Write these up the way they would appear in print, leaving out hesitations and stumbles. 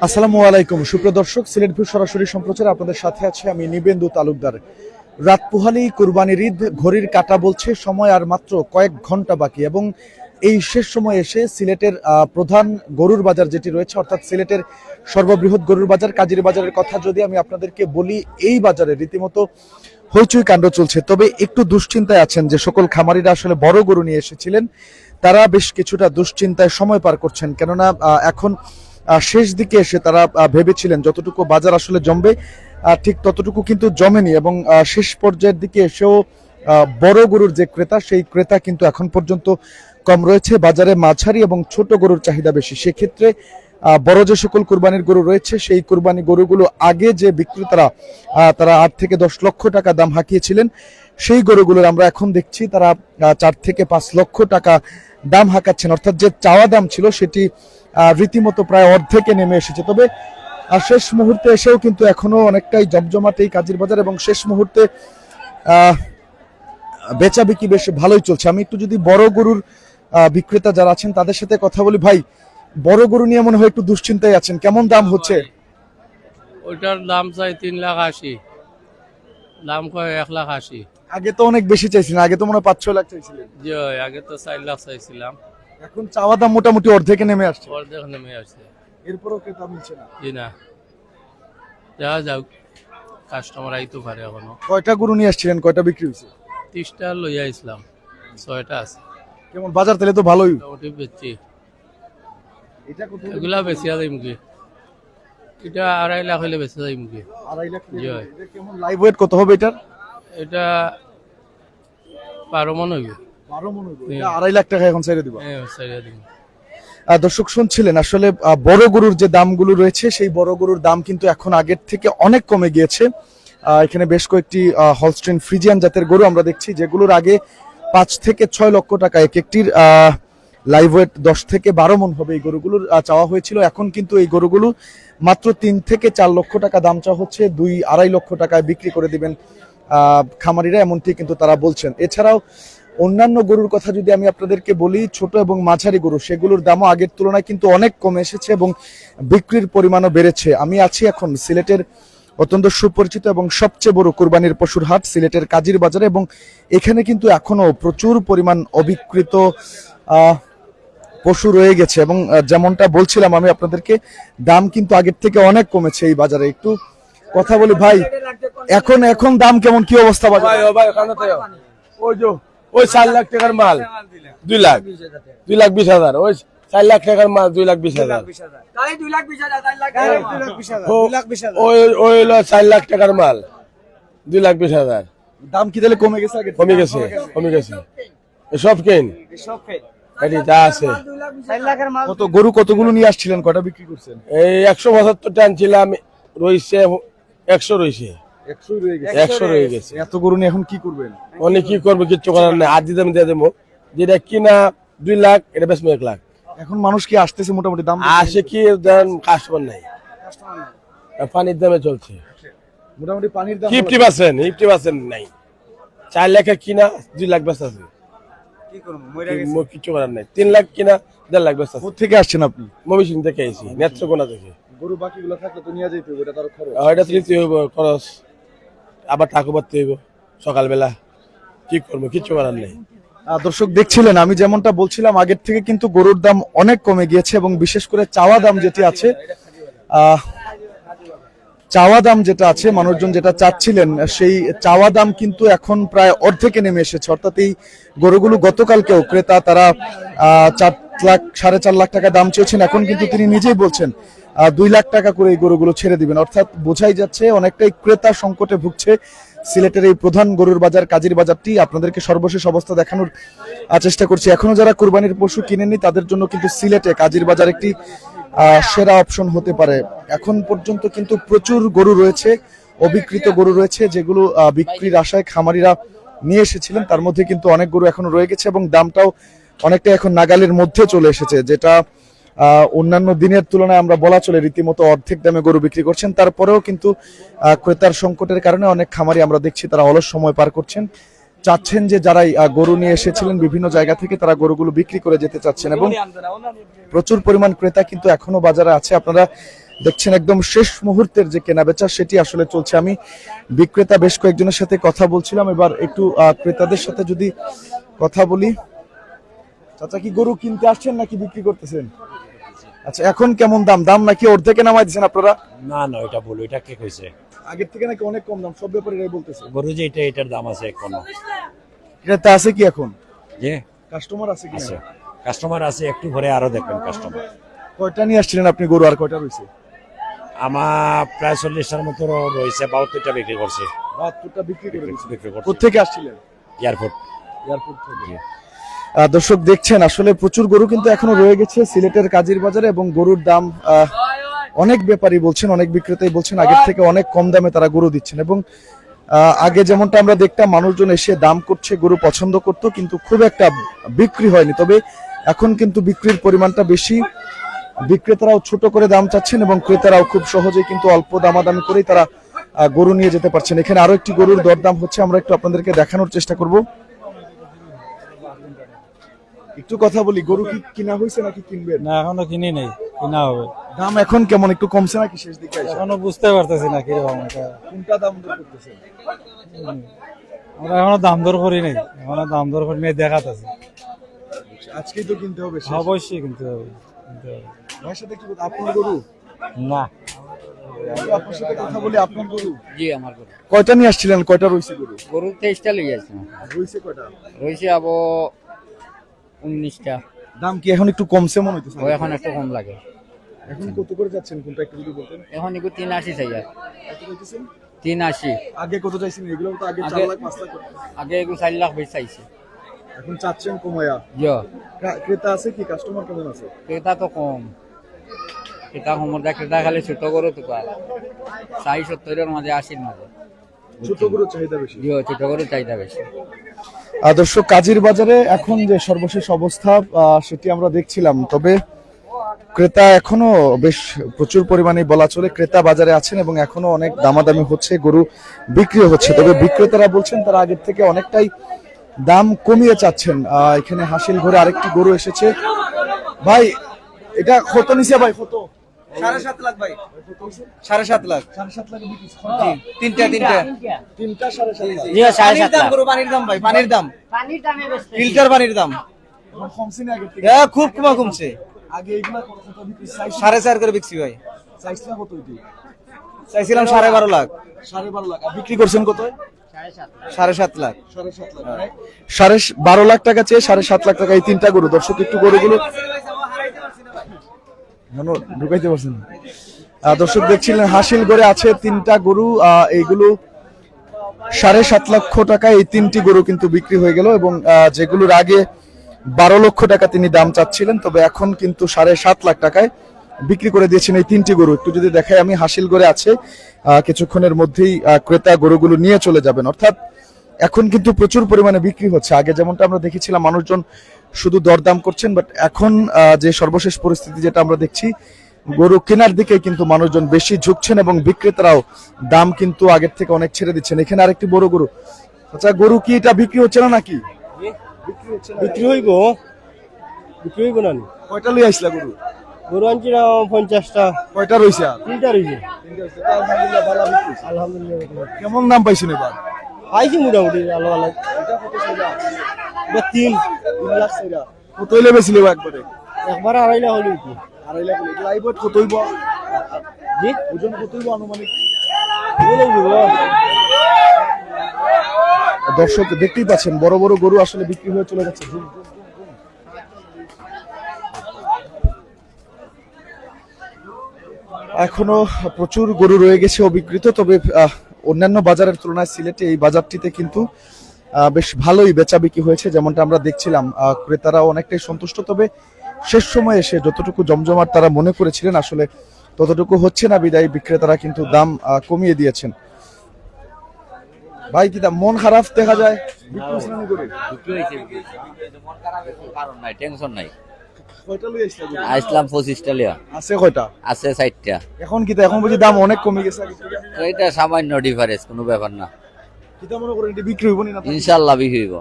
আসসালামু আলাইকুম সুপ্রিয় দর্শক, সিলেট ভিউ সরাসরি সম্প্রচারে আপনাদের সাথে আছে আমি নিবেন্দু তালুকদার। রাত পোহালি কুরবানির ঈদ, ঘড়ির কাঁটা বলছে সময় আর মাত্র কয়েক ঘন্টা বাকি এবং এই শেষ সময় এসে সিলেটের প্রধান গরুর বাজার যেটি রয়েছে, অর্থাৎ সিলেটের সর্ববৃহৎ গরুর বাজার কাজীর বাজারের কথা যদি আমি আপনাদেরকে বলি, এই বাজারে রীতিমতো হইচই কাণ্ড চলছে। তবে একটু দুশ্চিন্তায় আছেন যে সকল খামারিরা আসলে বড় গরু নিয়ে এসেছিলেন, তারা বেশ কিছুটা দুশ্চিন্তায় সময় পার করছেন। কেননা এখন শেষ দিকে এসে তারা ভেবেছিলেন যতটুকু বাজার আসলে জমবে ঠিক ততটুকু কিন্তু জমেনি এবং শেষ পর্যায়ের দিকে এসেও বড় গরুর যে ক্রেতা, সেই ক্রেতা কিন্তু এখন পর্যন্ত কম রয়েছে। বাজারে মাঝারি এবং ছোট গরুর চাহিদা বেশি। সেক্ষেত্রে বড় যে সকল কুরবানির গরু রয়েছে, সেই কুরবানি গরুগুলো আগে যে বিক্রেতারা তারা 8 থেকে 10 লক্ষ টাকা দাম হাঁকিয়েছিলেন, সেই গরুগুলোর আমরা এখন দেখছি তারা 4 থেকে 5 লক্ষ টাকা দাম হাঁকাচ্ছেন। অর্থাৎ যে চাওয়া দাম ছিল সেটি রীতিমতো প্রায় অর্ধেকে নেমে এসেছে। তবে শেষ মুহূর্তে এসেও কিন্তু এখনো অনেকটাই জমজমাট এই কাজীর বাজার এবং শেষ মুহূর্তে বেচা বিক্রি বেশ ভালোই চলছে। আমি একটু যদি বড় গরুর বিক্রেতা যারা আছেন তাদের সাথে কথা বলি। ভাই, বড় গরু নিয়ে মনে হয় একটু দুশ্চিন্তায় আছেন, কেমন দাম হচ্ছে? ওইটার দাম চাই 3,80,000, দাম কয় 1,80,000। আগে তো অনেক বেশি চাইছিলেন, আগে তো মনে হয় 5-6 লাখ চাইছিলেন। জি, আগে তো 4 লাখ চাইছিলাম, এখন চাওয়া দাম মোটামুটি অর্ধেকে নেমে আসছে। অর্ধেক নেমে আসছে। এরপরও ক্রেতা মিলছে না। জি না, দেখা যাক, কাস্টমার আইতে পারে। এখনো কয়টা গরু নিয়ে আসছিলেন, কয়টা বিক্রি হয়েছে? 30টা লইয়া আসলাম, 6টা আছে। কেমন বাজার? তাহলে তো ভালোই। মোটামুটি বেচছি। এটা কত? এগুলা বেশি যাই মুখে, এটা 2.5 লাখ হইলে বেশি যাই মুখে। 2.5 লাখ। জি। এটা কেমন লাইভ ওয়েট কত হবে এটার? এটা 12 মন হইবে। 12 মণ হইবে। এটা 2.5 লাখ টাকা এখন ছেড়ে দিব। হ্যাঁ, ছেড়ে দিন। দর্শক শুনছিলেন, আসলে বড় গরুর যে দামগুলো রয়েছে, সেই বড় গরুর দাম কিন্তু এখন আগের থেকে অনেক কমে গিয়েছে। এখানে বেশ কয়েকটি হলস্টেইন ফ্রিজিয়ান জাতের গরু আমরা দেখছি, যেগুলোর আগে 5 থেকে 6 লক্ষ টাকা এক একটির লাইভ ওয়েট 10 থেকে 12 মণ হবে এই গরুগুলোর চাওয়া হয়েছিল। এখন কিন্তু এই গরুগুলো মাত্র 3 থেকে 4 লক্ষ টাকা দাম চাওয়া হচ্ছে, 2-2.5 লক্ষ টাকায় বিক্রি করে দিবেন খামারিরা, এমনটি কিন্তু তারা বলছেন। এছাড়াও অন্যান্য গরুর কথা যদি আমি আপনাদেরকে বলি, ছোট এবং মাঝারি গরু, সেগুলোর দামও আগের তুলনায় কিন্তু অনেক কমে এসেছে এবং বিক্রির পরিমাণও বেড়েছে। আমি আছি এখন সিলেটের অত্যন্ত সুপরিচিত এবং সবচেয়ে বড় কুরবানির পশুর হাট, সিলেটের কাজীর বাজারে, এবং এখানে কিন্তু এখনো প্রচুর পরিমাণ অবিকৃত পশু রয়ে গেছে এবং যেমনটা বলছিলাম আমি আপনাদেরকে, দাম কিন্তু আগের থেকে অনেক কমেছে এই বাজারে। একটু কথা বলি ভাই, এখন দাম কেমন, কি অবস্থা বাজারে? ওই 4 লাখ টাকার মাল 2,20,000, ওই 4 লাখ টাকার মাল 2,20,000, ওই হলো 4 লাখ টাকার মাল 2,20,000। দাম কি তাহলে কমে গেছে? আগে কমে গেছে সব কেন এটি যা আছে। কত গরু, কতগুলো নিয়ে আসছিলেন, কয়টা বিক্রি করছেন? এই 175 টান ছিলাম, রয়েছে 100 রয়েছে। 100 রয়ে গেছে। এত গরু নিয়ে এখন কি করবেন? অনেক কি করবো, কিচ্ছু করার নাই। আর দিতে আমি দিয়ে দেবো, যেটা কিনা 2 লাখ, এটা বেশ 1 লাখ। এখন মানুষ কি আসতেছে মোটামুটি দাম? আসে কি, কাস্টমার নাই, পানির দামে চলছে। মোটামুটি পানির দাম 50% নাই। 4 লাখের কিনা 2 লাখ বেচা আছে, কিছু করার নাই। 3 লাখ কিনা 1.5 লাখ বেচা আছে। কোথা থেকে আসছেন আপনি? ময়মনসিংহ থেকে আইছি, নেত্রকোনা থেকে। গরু বাকিগুলো থাকলে তো নিয়ে যাইতে হবে, এটা তার খরচ। এটা তো নিতে হইব, খরচ, আবার টাকা পারতে হইব সকালবেলা, কি করবো, কিচ্ছু করার নেই। দর্শক দেখছিলেন, আমি যেমনটা বলছিলাম, আগের থেকে কিন্তু গরুর দাম অনেক কমে গিয়েছে এবং বিশেষ করে চাওয়া দাম যেটি আছে, চাওয়া দাম যেটা আছে, মানুষজন যেটা চাচ্ছিলেন, সেই চাওয়া দাম কিন্তু এখন প্রায় অর্ধেকে নেমে এসেছে। অর্থাৎ এই গরুগুলো গতকালকেও ক্রেতা তারা 4 লাখ 4.5 লাখ টাকা দাম চেয়েছেন, এখন কিন্তু তিনি নিজেই বলছেন 2 লাখ টাকা করে এই গরুগুলো ছেড়ে দিবেন। অর্থাৎ বোঝাই যাচ্ছে অনেকটাই ক্রেতা সংকটে ভুগছে সিলেটের এই প্রধান গরুর বাজার কাজীর বাজারটি। আপনাদেরকে সর্বশেষ অবস্থা দেখানোর চেষ্টা করছি। এখনো যারা কুরবানির পশু কিনেননি তাদের জন্য কিন্তু সিলেটে কাজীর বাজার একটি সেরা অপশন হতে পারে। এখন পর্যন্ত কিন্তু প্রচুর গরু রয়েছে, অবিকৃত গরু রয়েছে, যেগুলো বিক্রির আশায় খামারিরা নিয়ে এসেছিলেন। তার মধ্যে কিন্তু অনেক গরু এখনো রয়ে গেছে এবং দামটাও অনেকটা এখন নাগালের মধ্যে চলে এসেছে, যেটা অন্যান্য দিনের তুলনায় আমরা বলা চলে রীতিমতো অর্ধেক দামে গরু বিক্রি করছেন। তারপরেও কিন্তু ক্রেতার সংকটের কারণে অনেক খামারি আমরা দেখছি তারা অলস সময় পার করছেন। চাচ্ছেন যে যারাই গরু নিয়ে এসেছিলেন বিভিন্ন জায়গা থেকে তারা গরুগুলো বিক্রি করে যেতে চাচ্ছেন এবং প্রচুর পরিমাণ ক্রেতা কিন্তু এখনো বাজারে আছে। আপনারা দেখছেন একদম শেষ মুহূর্তের যে কেনাবেচা সেটি আসলে চলছে। আমি বিক্রেতা বেশ কয়েকজনের সাথে কথা বলছিলাম, এবার একটু ক্রেতাদের সাথে যদি কথা বলি। চাচা কি গরু কিনতে আসছেন নাকি বিক্রি করতেছেন? আচ্ছা, এখন কেমন দাম দাম নাকি অর্ধেকে নামাই দিচ্ছেন আপনারা? না না, ওইটা বলো, এটা কে কইছে? আগের থেকে নাকি অনেক কম দাম? সব ব্যাপারে বলতেছে গরু যে এটার দাম আছে এখনো। ক্রেতা আছে কি এখন? যে কাস্টমার আছে কি? আছে, কাস্টমার আছে, একটু পরে আরো দেখবেন কাস্টমার। কয়টা নিয়ে আসছিলেন আপনি গরু, আর কয়টা রয়েছে? আমার প্রায় 40টার মতো রয়েছে, 72টা বিক্রি করছে। 72টা বিক্রি করে দিয়েছেন। বিক্রি করছে কোত্থেকে আসছিলেন? এয়ারপোর্ট। এয়ারপোর্ট থেকে। দর্শক দেখছেন আসলে প্রচুর গরু কিন্তু এখনো রয়ে গেছে সিলেটের কাজীর বাজারে এবং গরুর দাম অনেক ব্যাপারী বলছেন, অনেক বিক্রেতাই বলছেন আগের থেকে অনেক কম দামে তারা গরু দিচ্ছেন এবং আগে যেমনটা আমরা দেখতাম মানুষজন এসে দাম করছে, গরু পছন্দ করত কিন্তু খুব একটা বিক্রি হয়নি। তবে এখন কিন্তু বিক্রির পরিমাণটা বেশি, বিক্রেতারাও ছোট করে দাম চাচ্ছেন এবং ক্রেতারাও খুব সহজেই কিন্তু অল্প দামাদামি করেই তারা গরু নিয়ে যেতে পারছেন। এখানে আরো একটি গরুর দরদাম হচ্ছে, আমরা একটু আপনাদেরকে দেখানোর চেষ্টা করব। একটু কথা বলি, গরু কি কিনা হয়েছে নাকি কিনবেন? না, এখনো কিনি নেই, কিনা হবে। দাম এখন কেমন, একটু কমছে নাকি শেষ দিকে এসে? এখনো বুঝতে পারতেছি না কিরকম এটা। কোনটা দাম দর করতেছেন? আমরা এখনো দাম দর করি নাই, এখনো দাম দর করি নাই, দেখাতেছে। আজকেই তো কিনতে হবে। অবশ্যই কিনতে হবে, কিনতে হবে। ভাইয়ের সাথে কি আপনার গরু? না, আপনার সাথে কথা বলি, আপনার গরু জি আমার গরু কয়টা নিয়ে আসছিলেন? কয়টা রয়েছে গরু? গরু 23টা লই আসছি, রয়েছে কয়টা? রয়েছে আবো 19টা। দাম কি এখন একটু কমছে মনে হইতেছে? ও এখন একটু কম লাগে। এখন কত করে যাচ্ছেন কোনটা একটু যদি বলতেন? এখন এগুলো 83 চাই আর কত কইতেছেন? 83। আগে কত চাইছেন? এগুলো তো আগে 4 আগে- লাখ 5 লাখ করতেন। আগে এগুলো 4 লাখ বেশি চাইছে। এখন চাচ্ছেন কমায়া। ইয়ো ক্রেতা আছে কি? কাস্টমার কেমন আছে? ক্রেতা তো কম, ক্রেতা কমর দেয়, ক্রেতা খালি ছোট গরু তো পায় 60-70 মাঝে 80 মাঝে। ছোট গরু চাহিদা বেশি। ইয়ো ছোট গরু চাহিদা বেশি। দর্শক কাজীর বাজারে এখন যে সর্বশেষ অবস্থা সেটি আমরা দেখছিলাম, তবে ক্রেতা এখনো বেশ প্রচুর পরিমাণে বলা চলে ক্রেতা বাজারে আছেন এবং এখনো অনেক দামাদামি হচ্ছে, গরু বিক্রি হচ্ছে। তবে বিক্রেতারা বলছেন তারা আগের থেকে অনেকটাই দাম কমিয়ে চাচ্ছেন। এখানে হাসিল ঘরে আরেকটি গরু এসেছে। ভাই এটা কত নিছে ভাই? কত? 7.5 লাখ ভাই, 7.5 লাখ। 7.5 লাখ বিক্রি। তিনটা তিনটা 7.5 লাখ। জি 7.5 লাখ। গরু পানির দাম ভাই, পানির দাম, ফিল্টার পানির দাম কমছে না আগের থেকে? খুব কমছে। আগে এগুলা কত বিক্রি? 4.5 করে বিক্রি ভাই, চাইছিলাম কত এটি? চাইছিলাম 12.5 লাখ, 12.5 লাখ। আর বিক্রি করছেন কত? 7.5 লাখ। 12.5 লাখ টাকা চেয়ে 7.5 লাখ টাকা এই তিনটা গরু। দর্শক একটু গরুগুলো ঢুকাইতে পারছেন না। দর্শক দেখছিলেন হাসিল গড়ে আছে তিনটা গরু, এইগুলো 7.5 লক্ষ টাকা এই তিনটি গরু কিন্তু বিক্রি হয়ে গেল এবং যেগুলোর আগে 12 লক্ষ টাকা তিনি দাম চাচ্ছিলেন, তবে এখন কিন্তু 7.5 লাখ টাকায় বিক্রি করে দিয়েছেন এই তিনটি গরু। একটু যদি দেখাই আমি, হাসিল গড়ে আছে, কিছুক্ষণের মধ্যেই ক্রেতা গরুগুলো নিয়ে চলে যাবেন। অর্থাৎ এখন কিন্তু প্রচুর পরিমাণে বিক্রি হচ্ছে। আগে যেমনটা আমরা দেখেছিলাম মানুষজন শুধু দরদাম করছেন, বাট এখন যে সর্বশেষ পরিস্থিতি যেটা আমরা দেখছি, গরু কেনার দিকে কিন্তু মানুষজন বেশি ঝুঁকছেন এবং বিক্রেতারাও দাম কিন্তু আগের থেকে অনেক ছেড়ে দিচ্ছেন। এখানে আরেকটি বড় গরু। আচ্ছা, গরু কি এটা বিক্রি হচ্ছে না নাকি? বিক্রি হইব, বিক্রি হইব না। কয়টা লই আইসলা গরু? গরু আনছি না 50টা। কয়টা রইছে? আর তিনটা রয়েছে। আলহামদুলিল্লাহ ভালো বিক্রি। আলহামদুলিল্লাহ কেমন দাম পাইছেন এবার? পাইছি মোটামুটি, আলো আলো। এটা কত চাইলা? 3 লাখ চাইলা। কত হইলে বেছিল একবারে? একবার 2.5 লাখ হলো কি? 2.5 লাখ হইলে লাইভ ওয়েট কত হইব? জি ওজন কত হইব আনুমানিক? দর্শক দেখতেই পাচ্ছেন বড় বড় গরু আসলে বিক্রি হয়ে চলে যাচ্ছে। এখনো প্রচুর গরু রয়ে গেছে অবিকৃত, তবে অন্যান্য বাজারের তুলনায় সিলেটে এই বাজারটিতে কিন্তু বেশ ভালোই বেচা বিক্রি হয়েছে, যেমনটা আমরা দেখছিলাম। ক্রেতারাও অনেকটাই সন্তুষ্ট, তবে শেষ সময় এসে যতটুকু জমজমাট তারা মনে করেছিলেন আসলে ততটুকু হচ্ছে না, বিদায়ী বিক্রেতারা কিন্তু দাম কমিয়ে দিয়েছেন। ভাই কি দাম মন খারাপ দেখা যায়? বিক্রি হচ্ছে না গরু? কারণ নাই, টেনশন নাই। কয়টা লই আইছলা গরু? আসলাম 25টা লিয়া, আছে কয়টা? আছে 60টা। এখন কি এখন বুঝি দাম অনেক কমে গেছে আগে থেকে? তো এটা সামান্য ডিফারেন্স, কোনো ব্যাপার না। কিতা মনে করেন এটি বিক্রি হইব না? ইনশাল্লাহ বিক্রি হইব।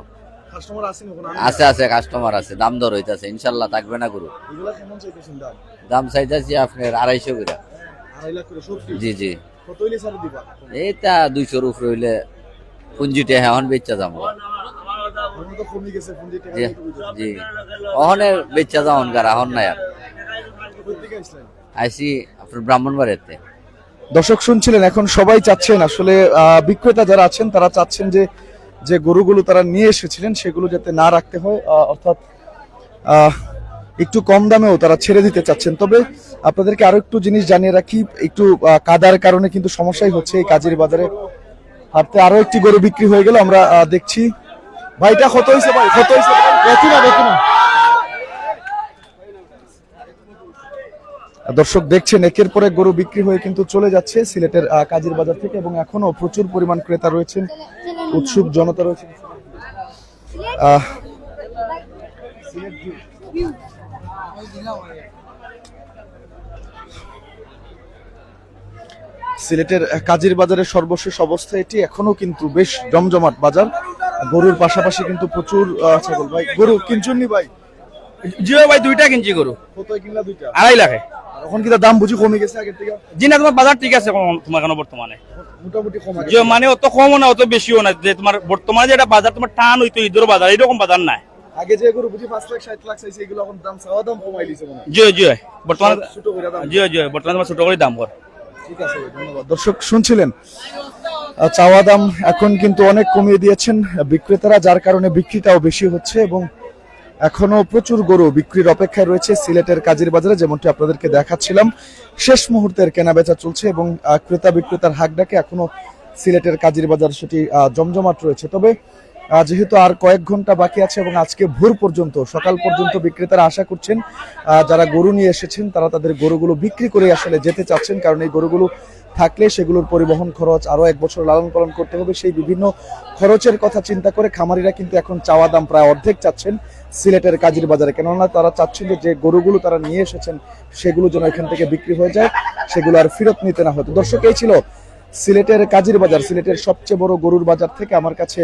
কাস্টমার আসেনি ওখানে? আছে আছে কাস্টমার আছে, দাম দর হইতাছে, ইনশাল্লাহ থাকবে না গরু। এগুলা কেমন চাইতেছেন দাম? দাম চাইতাছি আপনার 250 করে। 2.5 লাখ করে সত্যি? জি জি, কত হইলে ছাড় দিবা? এইটা 200-র উপরে হইলে পুঞ্জিটা এখন বেচা যাবো। আমার তো কমে গেছে পুঁজি টাকা জি দিয়ে বুঝো। জি, অহনে বেচা যাওন কার এখন নাই আর। কোথা থেকে আসলেন? আইসি আপনার ব্রাহ্মণবাড়িয়াতে। দর্শক শুনছিলেন, এখন সবাই চাচ্ছেন আসলে বিক্রেতা যারা আছেন তারা চাচ্ছেন যে যে গরুগুলো তারা নিয়ে এসেছিলেন সেগুলো যাতে না রাখতে হয়, অর্থাৎ একটু কম দামেও তারা ছেড়ে দিতে চাচ্ছেন। তবে আপনাদেরকে আরো একটু জিনিস জানিয়ে রাখি, একটু কাদার কারণে কিন্তু সমস্যাই হচ্ছে এই কাজের বাজারে হাঁটতে। আরো একটি গরু বিক্রি হয়ে গেল, আমরা দেখছি। ভাইটা কত হয়েছে ভাই? কত হয়েছে? দেখি না দেখি না। দর্শক দেখছেন একের পর এক গরু বিক্রি হয়ে কিন্তু চলে যাচ্ছে সিলেটের কাজীর বাজার থেকে, এবং এখনো প্রচুর পরিমাণ ক্রেতা রয়েছেন, উৎসুক জনতা রয়েছে। সিলেটের কাজীর বাজারের সর্বশেষ অবস্থা এটি। এখনো কিন্তু বেশ জমজমাট বাজার, গরুর পাশাপাশি কিন্তু প্রচুর ছাগল। ভাই গরু কিনছেন নি ভাই? জি ভাই, 2টা কিনছি গরু, কত কিনলা? 2টা 2.5 লাখে। এখন কি দাম বুঝি কমে গেছে আগের থেকে? জি না, তোমার বাজার ঠিক আছে তোমার কেন বর্তমানে? মোটামুটি কমে যে মানে অত কমও না অত বেশিও না, যে তোমার বর্তমানে যেটা বাজার তোমার টান হইতো ঈদের বাজার, এরকম বাজার নাই। আগে যে গরু বুঝি 5 লাখ 60 লাখ চাইছে, এগুলো এখন দাম চাওয়া দাম কমাই দিয়েছে মনে হয়। জি জি, বর্তমানে ছোট করে দাম। জি জি, বর্তমানে তোমার ছোট করে দাম কর। ঠিক আছে, ধন্যবাদ। দর্শক শুনছিলেন, চাওয়া দাম এখন কিন্তু অনেক কমিয়ে দিয়েছেন বিক্রেতারা, যার কারণে বিক্রিটাও বেশি হচ্ছে, এবং এখনো প্রচুর গরু বিক্রির অপেক্ষায় রয়েছে সিলেটের কাজীর বাজারে। যেমনটি আপনাদেরকে দেখাচ্ছিলাম, শেষ মুহূর্তের কেনাবেচা চলছে, এবং ক্রেতা বিক্রেতার হাক ডাকে এখনো সিলেটের কাজীর বাজার সেটি জমজমাট রয়েছে। তবে যেহেতু আর কয়েক ঘন্টা বাকি আছে এবং আজকে ভোর পর্যন্ত, সকাল পর্যন্ত বিক্রেতারা আশা করছেন যারা গরু নিয়ে এসেছেন তারা তাদের গরুগুলো বিক্রি করে আসলে যেতে চাচ্ছেন, কারণ এই গরুগুলো থাকলে সেগুলোর পরিবহন খরচ, আরো 1 বছর লালন পালন করতে হবে, সেই বিভিন্ন খরচের কথা চিন্তা করে খামারিরা কিন্তু এখন চাওয়া দাম প্রায় অর্ধেক চাচ্ছেন সিলেটের কাজীর বাজারে। কেননা তারা চাচ্ছেন যে গরুগুলো তারা নিয়ে এসেছেন সেগুলো যেন এখান থেকে বিক্রি হয়ে যায়, সেগুলো আর ফেরত নিতে না হয়। দর্শক, এই ছিল সিলেটের কাজীর বাজার, সিলেটের সবচেয়ে বড় গরুর বাজার থেকে আমার কাছে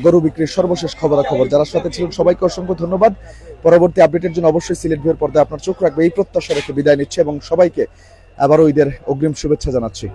গরু বিক্রির সর্বশেষ খবরাখবর। যারা সাথে ছিলেন সবাইকে অসংখ্য ধন্যবাদ। পরবর্তী আপডেটের জন্য অবশ্যই সিলেট ভিউর পর্দায় আপনার চোখ রাখবে, এই প্রত্যাশা রেখে বিদায় নিচ্ছে, এবং সবাইকে আবারও ঈদের অগ্রিম শুভেচ্ছা জানাচ্ছি।